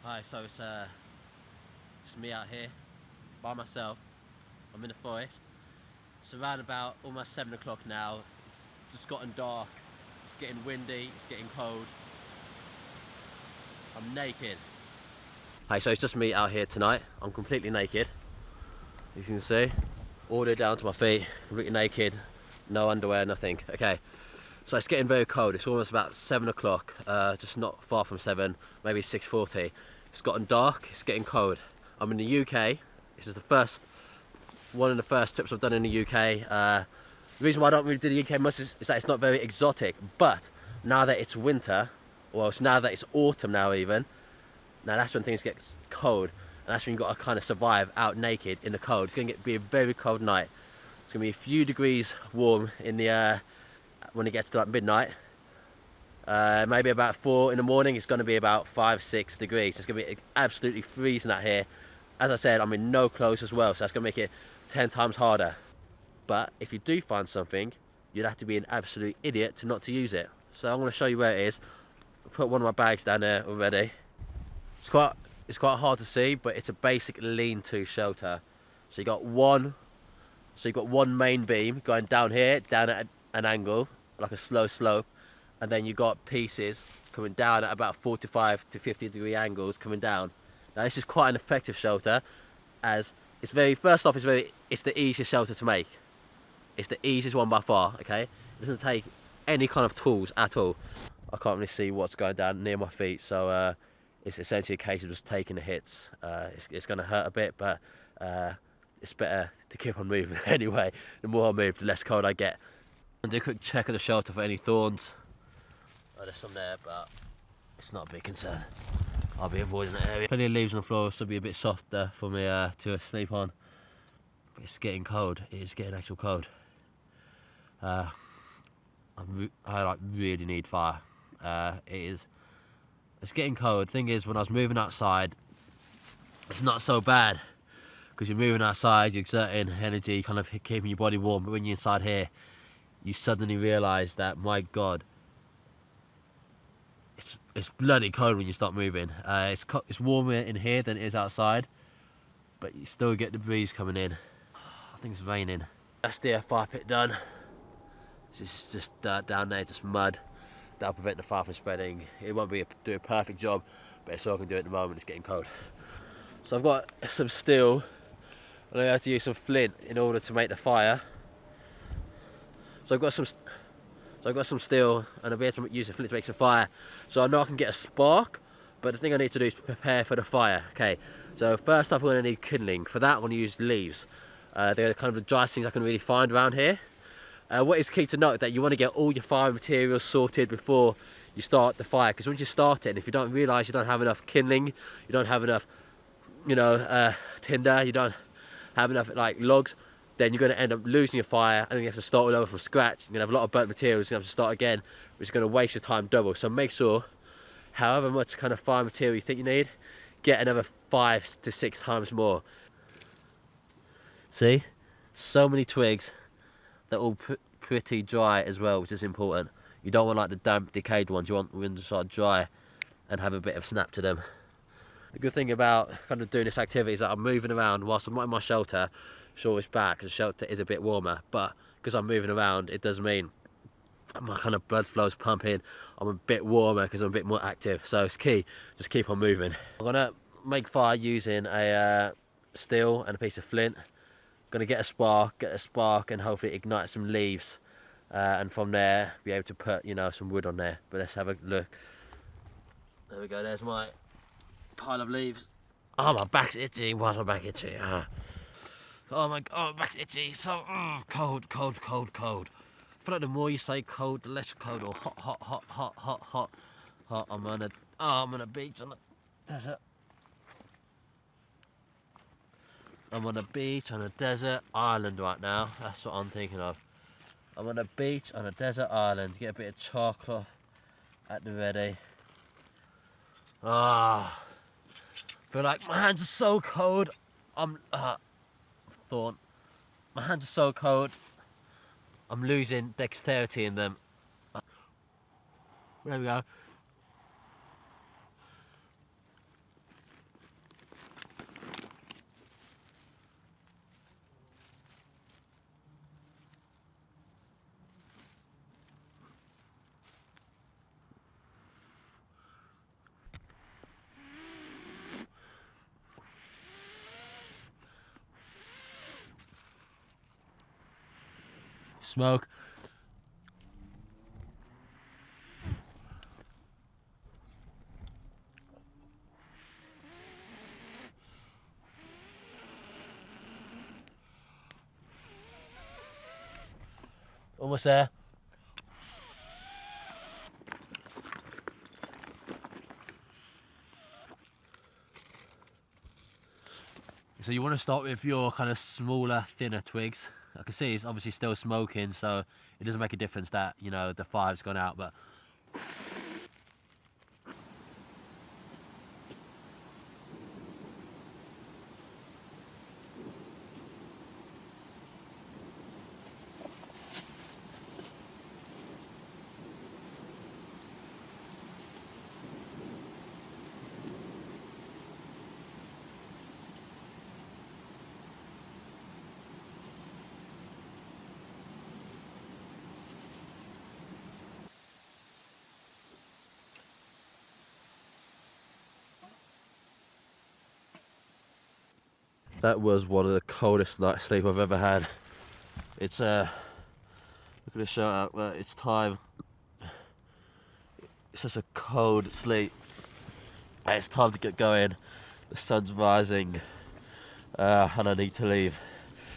Hi, so it's me out here by myself. I'm in the forest. It's around about almost 7 o'clock now. It's just gotten dark. It's getting windy. It's getting cold. I'm naked. Hi, so it's just me out here tonight. I'm completely naked. As you can see, all the way down to my feet, completely naked, no underwear, nothing. Okay, so it's getting very cold. It's almost about 7 o'clock, just not far from 7, maybe 6:40. It's gotten dark, it's getting cold. I'm in the UK. This is one of the first trips I've done in the UK. The reason why I don't really do the UK much is that it's not very exotic, but now that it's winter, well, it's now that it's autumn now even, now that's when things get cold, and that's when you've got to kind of survive out naked in the cold. It's going to be a very cold night. It's going to be a few degrees warm in the when it gets to like midnight. Maybe about 4 in the morning, it's going to be about 5-6 degrees. It's going to be absolutely freezing out here. As I said, I'm in no clothes as well, so that's going to make it 10 times harder. But if you do find something, you'd have to be an absolute idiot to not to use it. So I'm going to show you where it is. I've put one of my bags down there already. It's quite hard to see, but it's a basic lean-to shelter. So you've got one main beam going down here, down at an angle, like a slow slope. And then you've got pieces coming down at about 45 to 50 degree angles coming down. Now this is quite an effective shelter, as it's the easiest shelter to make. It's the easiest one by far, okay? It doesn't take any kind of tools at all. I can't really see what's going down near my feet, so it's essentially a case of just taking the hits. It's gonna hurt a bit, but it's better to keep on moving anyway. The more I move, the less cold I get. And do a quick check of the shelter for any thorns. Oh, there's some there, but it's not a big concern. I'll be avoiding that area. Plenty of leaves on the floor, so it'll be a bit softer for me to sleep on. But it's getting cold. It is getting actual cold. I like really need fire. It's getting cold. Thing is, when I was moving outside, it's not so bad because you're moving outside, you're exerting energy, kind of keeping your body warm. But when you're inside here, you suddenly realise that, my God, it's bloody cold when you start moving. It's warmer in here than it is outside, but you still get the breeze coming in. I think it's raining. That's the fire pit done. It's just dirt down there, just mud. That'll prevent the fire from spreading. It won't do a perfect job, but it's all I can do at the moment. It's getting cold. So I've got some steel, and I have to use some flint in order to make the fire. So I've got some steel, and I'll be able to use the flint to make some fire. So I know I can get a spark, but the thing I need to do is prepare for the fire. Okay, so first off, I'm going to need kindling. For that, I'm going to use leaves. They're kind of the driest things I can really find around here. What is key to note that you want to get all your fire materials sorted before you start the fire, because once you start it, and if you don't realise you don't have enough kindling, you don't have enough, tinder, you don't have enough like logs, then you're going to end up losing your fire, and you have to start all over from scratch. You're going to have a lot of burnt materials, you're going to have to start again, which is going to waste your time double. So make sure, however much kind of fire material you think you need, get another 5 to 6 times more. See, so many twigs. They're all pretty dry as well, which is important. You don't want like the damp, decayed ones. You want them to start dry and have a bit of snap to them. The good thing about kind of doing this activity is that I'm moving around whilst I'm not in my shelter. Sure, it's bad because the shelter is a bit warmer, but because I'm moving around, it does mean my kind of blood flow's pumping. I'm a bit warmer because I'm a bit more active. So it's key, just keep on moving. I'm gonna make fire using a steel and a piece of flint. Gonna get a spark and hopefully ignite some leaves, and from there be able to put some wood on there. But let's have a look. There we go, there's my pile of leaves. Oh, my back's itchy. Why's my back itchy? Oh my God, my back's itchy. So cold. I feel like the more you say cold, the less cold. Or hot. I'm on a beach on the desert. I'm on a beach on a desert island right now. That's what I'm thinking of. I'm on a beach on a desert island. Get a bit of chocolate at the ready. I feel like my hands are so cold. My hands are so cold. I'm losing dexterity in them. There we go. smoke. Almost there. So you want to start with your kind of smaller, thinner twigs. I can see it's obviously still smoking, so it doesn't make a difference that, you know, the fire's gone out, but that was one of the coldest night's sleep I've ever had. It's look at the shout out that it's time. It's such a cold sleep. And it's time to get going. The sun's rising, and I need to leave.